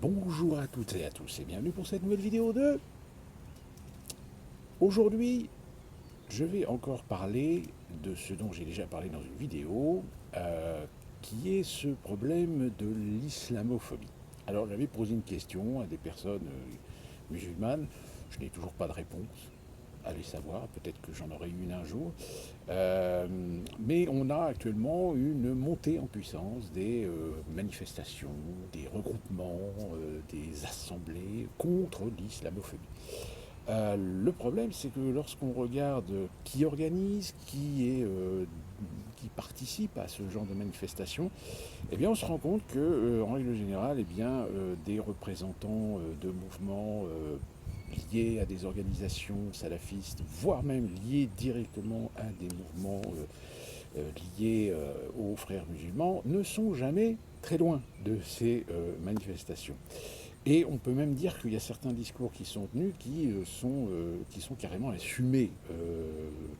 Bonjour à toutes et à tous et bienvenue pour cette nouvelle vidéo de... Aujourd'hui, je vais encore parler de ce dont j'ai déjà parlé dans une vidéo, qui est ce problème de l'islamophobie. Alors j'avais posé une question à des personnes musulmanes, je n'ai toujours pas de réponse. Allez savoir, peut-être que j'en aurai une un jour. Mais on a actuellement une montée en puissance des manifestations, des regroupements, des assemblées contre l'islamophobie. Le problème, c'est que lorsqu'on regarde qui organise, qui participe à ce genre de manifestation, eh bien, on se rend compte que, en règle générale, eh bien, des représentants de mouvements liés à des organisations salafistes, voire même liés directement à des mouvements liés aux frères musulmans, ne sont jamais très loin de ces manifestations. Et on peut même dire qu'il y a certains discours qui sont tenus qui sont carrément assumés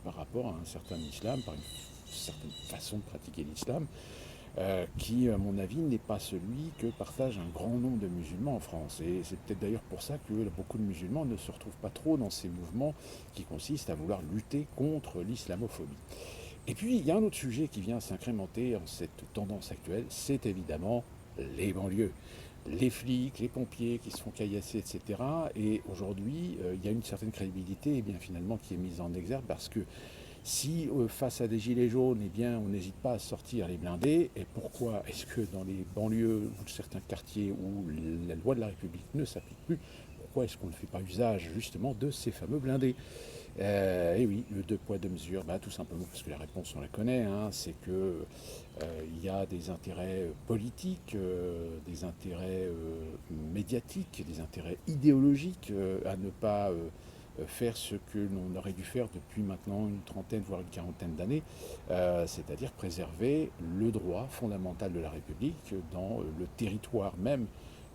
par rapport à un certain islam, par une certaine façon de pratiquer l'islam, qui, à mon avis, n'est pas celui que partage un grand nombre de musulmans en France. Et c'est peut-être d'ailleurs pour ça que beaucoup de musulmans ne se retrouvent pas trop dans ces mouvements qui consistent à vouloir lutter contre l'islamophobie. Et puis, il y a un autre sujet qui vient s'incrémenter en cette tendance actuelle, c'est évidemment les banlieues. Les flics, les pompiers qui se font caillasser, etc. Et aujourd'hui, il y a une certaine crédibilité, bien, finalement, qui est mise en exergue parce que si face à des gilets jaunes, eh bien, on n'hésite pas à sortir les blindés, et pourquoi est-ce que dans les banlieues ou certains quartiers où la loi de la République ne s'applique plus, pourquoi est-ce qu'on ne fait pas usage justement de ces fameux blindés? Et oui, le deux poids deux mesures, bah, tout simplement parce que la réponse on la connaît, hein, c'est que il y a des intérêts politiques, des intérêts médiatiques, des intérêts idéologiques à ne pas faire ce que l'on aurait dû faire depuis maintenant une trentaine, voire une quarantaine d'années, c'est-à-dire préserver le droit fondamental de la République dans le territoire même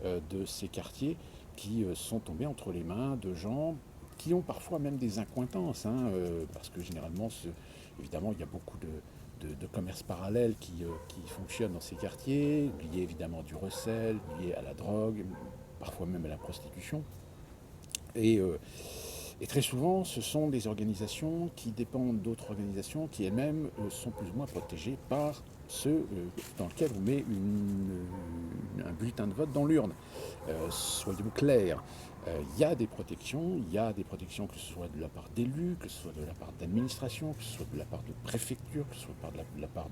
de ces quartiers qui sont tombés entre les mains de gens qui ont parfois même des incointances, hein, parce que généralement, évidemment, il y a beaucoup de commerces parallèles qui fonctionnent dans ces quartiers, liés évidemment du recel, liés à la drogue, parfois même à la prostitution. Et, euh, et très souvent, ce sont des organisations qui dépendent d'autres organisations qui elles-mêmes sont plus ou moins protégées par ceux dans lesquels on met un bulletin de vote dans l'urne. Soyons clairs, il y a des protections, il y a des protections que ce soit de la part d'élus, que ce soit de la part d'administration, que ce soit de la part de préfecture, que ce soit de la part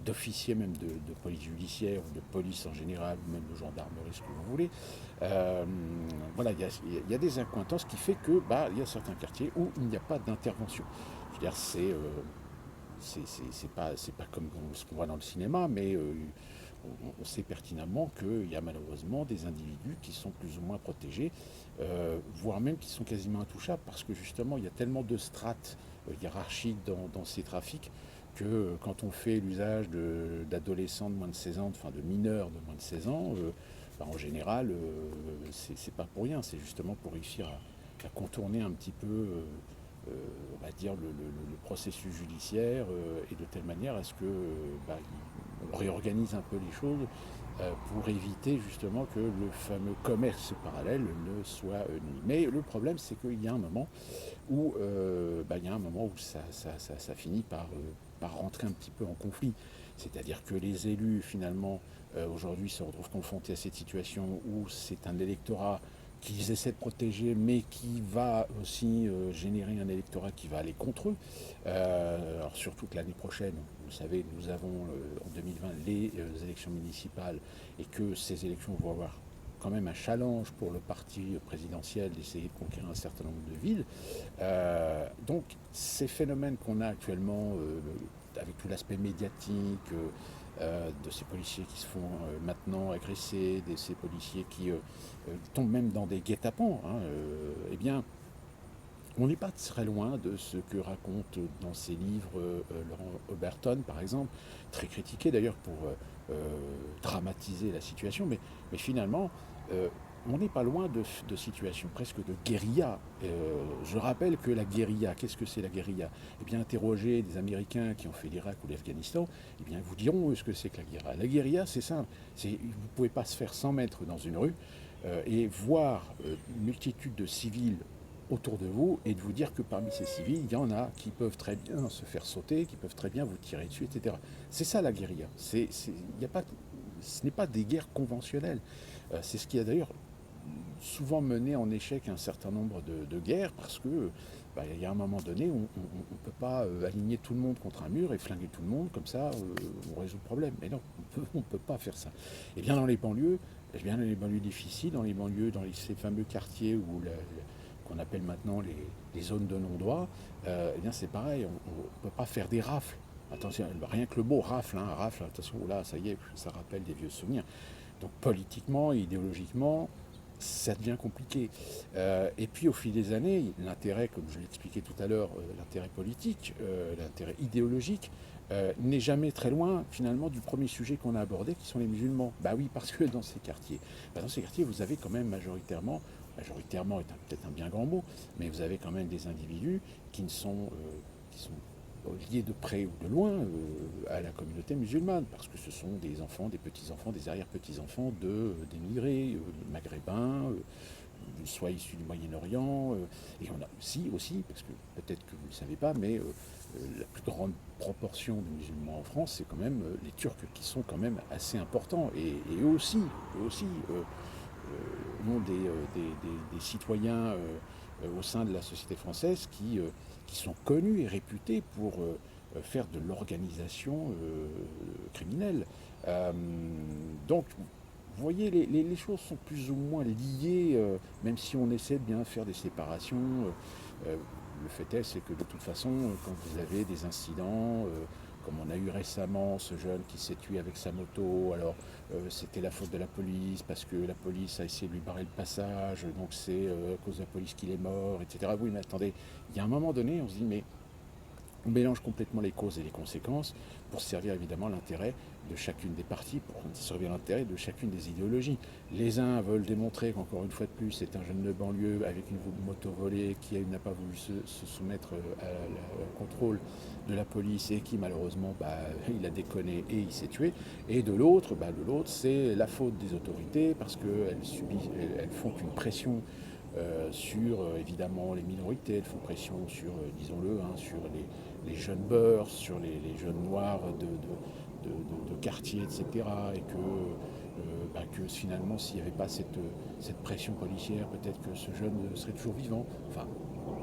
d'officiers même de police judiciaire ou de police en général, ou même de gendarmerie, ce que vous voulez. Euh, voilà, il y a des incointances qui fait que bah, il y a certains quartiers où il n'y a pas d'intervention. Je veux dire, c'est pas comme ce qu'on voit dans le cinéma, mais on sait pertinemment qu'il y a malheureusement des individus qui sont plus ou moins protégés, voire même qui sont quasiment intouchables, parce que justement il y a tellement de strates hiérarchiques dans ces trafics que quand on fait l'usage d'adolescents de moins de 16 ans, enfin de mineurs de moins de 16 ans, bah, en général, c'est pas pour rien, c'est justement pour réussir à contourner un petit peu on va dire, le processus judiciaire et de telle manière à ce que bah, on réorganise un peu les choses pour éviter justement que le fameux commerce parallèle ne soit nuit. Mais le problème, c'est qu'il y a un moment où, bah, il y a un moment où ça finit par rentrer un petit peu en conflit. C'est-à-dire que les élus, finalement, aujourd'hui se retrouvent confrontés à cette situation où c'est un électorat qu'ils essaient de protéger, mais qui va aussi générer un électorat qui va aller contre eux. Alors surtout que l'année prochaine, vous savez, nous avons en 2020 les élections municipales et que ces élections vont avoir quand même un challenge pour le parti présidentiel d'essayer de conquérir un certain nombre de villes. Donc ces phénomènes qu'on a actuellement, avec tout l'aspect médiatique, de ces policiers qui se font maintenant agresser, de ces policiers qui tombent même dans des guet-apens, hein, eh bien, on n'est pas très loin de ce que raconte dans ses livres Laurent Oberton, par exemple, très critiqué d'ailleurs pour dramatiser la situation, mais finalement, on n'est pas loin de situations presque de guérilla. Je rappelle que la guérilla, qu'est-ce que c'est la guérilla? Eh bien, interrogez des Américains qui ont fait l'Irak ou l'Afghanistan, eh bien, ils vous diront ce que c'est que la guérilla. La guérilla, c'est simple. Vous ne pouvez pas se faire 100 mètres dans une rue et voir une multitude de civils autour de vous et de vous dire que parmi ces civils, il y en a qui peuvent très bien se faire sauter, qui peuvent très bien vous tirer dessus, etc. C'est ça la guérilla. Y a pas, ce n'est pas des guerres conventionnelles. C'est ce qui a d'ailleurs souvent mené en échec un certain nombre de guerres parce que il y a un moment donné où on ne peut pas aligner tout le monde contre un mur et flinguer tout le monde comme ça on résout le problème. Mais non, on ne peut pas faire ça. Et bien dans les banlieues, dans les banlieues difficiles, dans les banlieues, ces fameux quartiers où qu'on appelle maintenant les zones de non-droit, eh bien c'est pareil, on ne peut pas faire des rafles. Attention, rien que le mot rafle, rafle, attention, là ça y est, ça rappelle des vieux souvenirs. Donc politiquement, idéologiquement, ça devient compliqué. Et puis au fil des années, l'intérêt, comme je l'expliquais tout à l'heure, l'intérêt politique, l'intérêt idéologique, n'est jamais très loin finalement du premier sujet qu'on a abordé, qui sont les musulmans. Bah oui, parce que dans ces quartiers, vous avez quand même majoritairement est peut-être un bien grand mot, mais vous avez quand même des individus qui sont liés de près ou de loin à la communauté musulmane, parce que ce sont des enfants, des petits-enfants, des arrière-petits-enfants d'émigrés maghrébins, soit issus du Moyen-Orient, et on a aussi, parce que peut-être que vous ne le savez pas, mais la plus grande proportion de musulmans en France, c'est quand même les Turcs qui sont quand même assez importants, et eux aussi ont des citoyens au sein de la société française qui sont connus et réputés pour faire de l'organisation criminelle. Donc, vous voyez, les choses sont plus ou moins liées, même si on essaie de bien faire des séparations. Le fait est, c'est que de toute façon, quand vous avez des incidents, comme on a eu récemment ce jeune qui s'est tué avec sa moto, alors c'était la faute de la police, parce que la police a essayé de lui barrer le passage, donc c'est à cause de la police qu'il est mort, etc. Oui, mais attendez, il y a un moment donné, on se dit, mais on mélange complètement les causes et les conséquences pour servir évidemment l'intérêt de chacune des parties, pour servir l'intérêt de chacune des idéologies. Les uns veulent démontrer qu'encore une fois de plus, c'est un jeune de banlieue avec une moto volée qui n'a pas voulu se soumettre au contrôle de la police et qui malheureusement il a déconné et il s'est tué. Et de l'autre, c'est la faute des autorités parce qu'elles font une pression sur évidemment les minorités, elles font pression sur, disons-le, sur les jeunes beurs, sur les jeunes noirs de quartier, etc. Et que finalement, s'il n'y avait pas cette pression policière, peut-être que ce jeune serait toujours vivant. Enfin,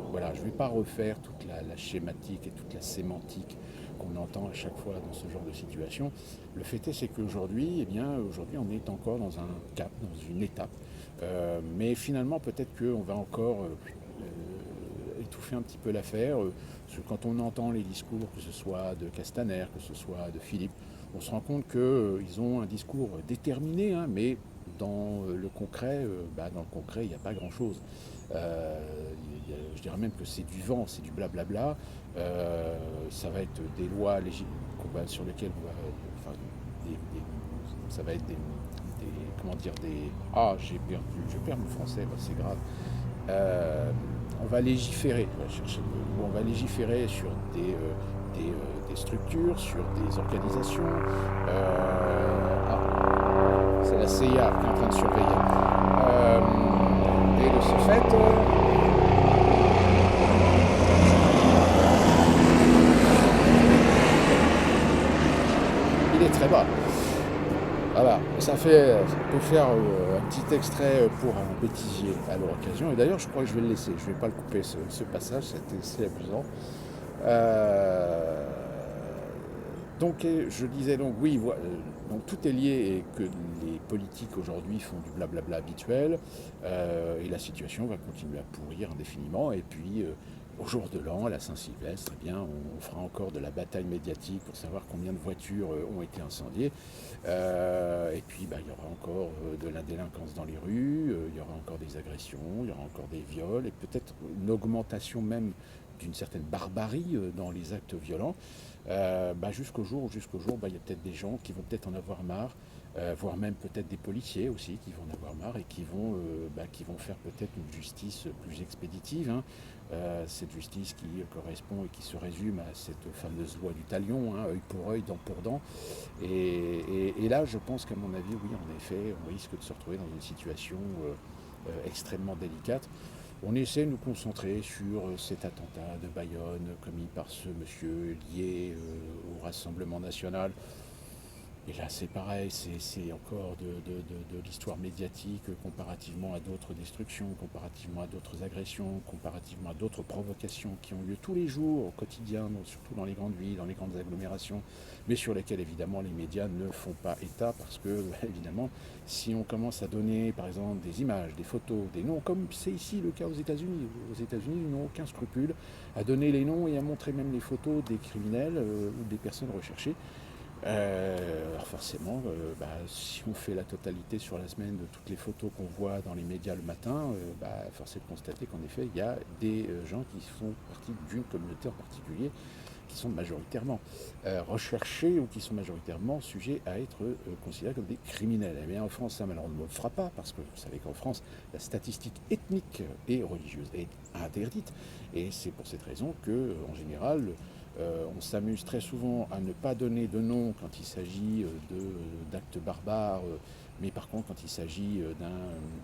voilà, je ne vais pas refaire toute la schématique et toute la sémantique qu'on entend à chaque fois dans ce genre de situation. Le fait est, c'est qu'aujourd'hui, aujourd'hui, on est encore dans un cap, dans une étape. Mais finalement, peut-être qu'on va encore étouffer un petit peu l'affaire. Parce que quand on entend les discours, que ce soit de Castaner, que ce soit de Philippe, on se rend compte qu'ils ont un discours déterminé, mais dans le concret, il n'y a pas grand-chose. Je dirais même que c'est du vent, c'est du blablabla. Ça va être des lois sur lesquelles ça va être comment dire, je perds mon français, c'est grave. On va légiférer, on va légiférer sur des structures, sur des organisations. C'est la CIA qui est en train de surveiller. Et de ce fait, il est très bas. Voilà, ça peut faire un petit extrait pour un bêtisier à l'occasion. Et d'ailleurs, je crois que je vais le laisser. Je ne vais pas le couper, ce passage, c'est amusant. Donc, je disais donc, oui, donc tout est lié et que les politiques aujourd'hui font du blablabla habituel et la situation va continuer à pourrir indéfiniment. Et puis, au jour de l'an, à la Saint-Sylvestre, eh bien, on fera encore de la bataille médiatique pour savoir combien de voitures ont été incendiées. Et puis, il y aura encore de la délinquance dans les rues, il y aura encore des agressions, il y aura encore des viols et peut-être une augmentation même d'une certaine barbarie dans les actes violents. Jusqu'au jour où il y a peut-être des gens qui vont peut-être en avoir marre voire même peut-être des policiers aussi qui vont en avoir marre et qui vont faire peut-être une justice plus expéditive, hein. Cette justice qui correspond et qui se résume à cette fameuse loi du talion, hein, œil pour œil, dent pour dent. Et là, je pense qu'à mon avis, oui, en effet, on risque de se retrouver dans une situation extrêmement délicate. On essaie de nous concentrer sur cet attentat de Bayonne commis par ce monsieur lié au Rassemblement national. Et là, c'est pareil, c'est encore de l'histoire médiatique comparativement à d'autres destructions, comparativement à d'autres agressions, comparativement à d'autres provocations qui ont lieu tous les jours, au quotidien, surtout dans les grandes villes, dans les grandes agglomérations, mais sur lesquelles, évidemment, les médias ne font pas état parce que, évidemment, si on commence à donner, par exemple, des images, des photos, des noms, comme c'est ici le cas aux États-Unis, ils n'ont aucun scrupule à donner les noms et à montrer même les photos des criminels ou des personnes recherchées. Alors forcément, si on fait la totalité sur la semaine de toutes les photos qu'on voit dans les médias le matin, force est de constater qu'en effet, il y a des gens qui font partie d'une communauté en particulier, qui sont majoritairement recherchés ou qui sont majoritairement sujets à être considérés comme des criminels. Eh bien, en France, ça malheureusement ne le fera pas, parce que vous savez qu'en France, la statistique ethnique et religieuse est interdite. Et c'est pour cette raison que, en général, on s'amuse très souvent à ne pas donner de nom quand il s'agit d'actes barbares, mais par contre quand il s'agit d'un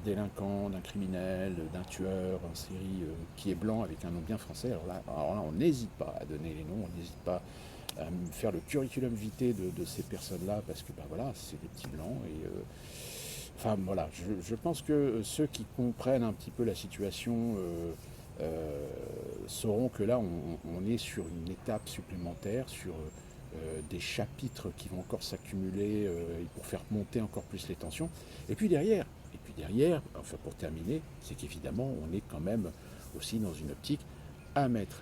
délinquant, d'un criminel, d'un tueur en série qui est blanc avec un nom bien français, alors là on n'hésite pas à donner les noms, on n'hésite pas à faire le curriculum vitae de ces personnes-là, parce que voilà, c'est des petits blancs. Enfin voilà, je pense que ceux qui comprennent un petit peu la situation sauront que là, on est sur une étape supplémentaire, sur des chapitres qui vont encore s'accumuler pour faire monter encore plus les tensions. Et puis derrière, enfin pour terminer, c'est qu'évidemment, on est quand même aussi dans une optique à mettre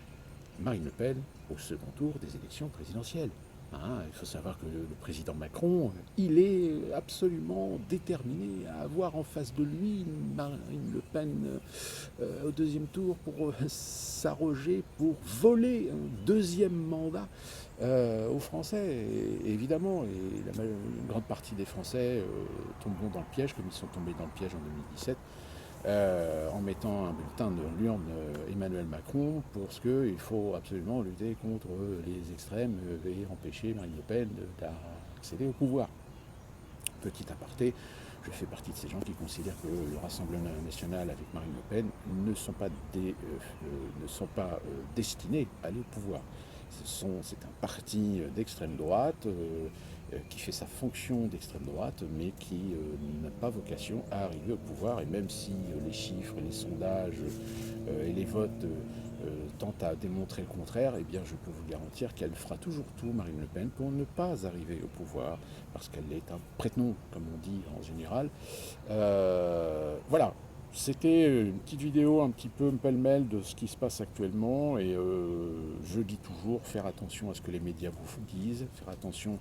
Marine Le Pen au second tour des élections présidentielles. Hein, il faut savoir que le président Macron, il est absolument déterminé à avoir en face de lui Marine Le Pen au deuxième tour pour s'arroger, pour voler un deuxième mandat aux Français. Et évidemment, une grande partie des Français tomberont dans le piège, comme ils sont tombés dans le piège en 2017, en mettant un bulletin de l'urne Emmanuel Macron, parce qu'il faut absolument lutter contre les extrêmes et empêcher Marine Le Pen d'accéder au pouvoir. Petit aparté, je fais partie de ces gens qui considèrent que le Rassemblement national avec Marine Le Pen ne sont pas destinés à aller au pouvoir. C'est un parti d'extrême droite qui fait sa fonction d'extrême droite, mais qui n'a pas vocation à arriver au pouvoir. Et même si les chiffres, les sondages et les votes tentent à démontrer le contraire, eh bien je peux vous garantir qu'elle fera toujours tout, Marine Le Pen, pour ne pas arriver au pouvoir, parce qu'elle est un prête-nom, comme on dit en général. Voilà, c'était une petite vidéo un petit peu pêle-mêle de ce qui se passe actuellement, et je dis toujours, faire attention à ce que les médias vous disent, faire attention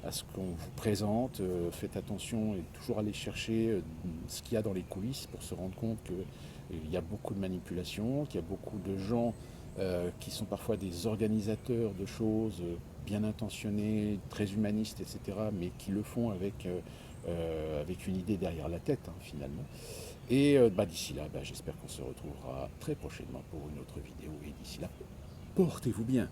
à ce qu'on vous présente, faites attention et toujours aller chercher ce qu'il y a dans les coulisses pour se rendre compte qu'il y a beaucoup de manipulations, qu'il y a beaucoup de gens qui sont parfois des organisateurs de choses bien intentionnés, très humanistes, etc., mais qui le font avec une idée derrière la tête, hein, finalement. Et d'ici là, j'espère qu'on se retrouvera très prochainement pour une autre vidéo. Et d'ici là, portez-vous bien.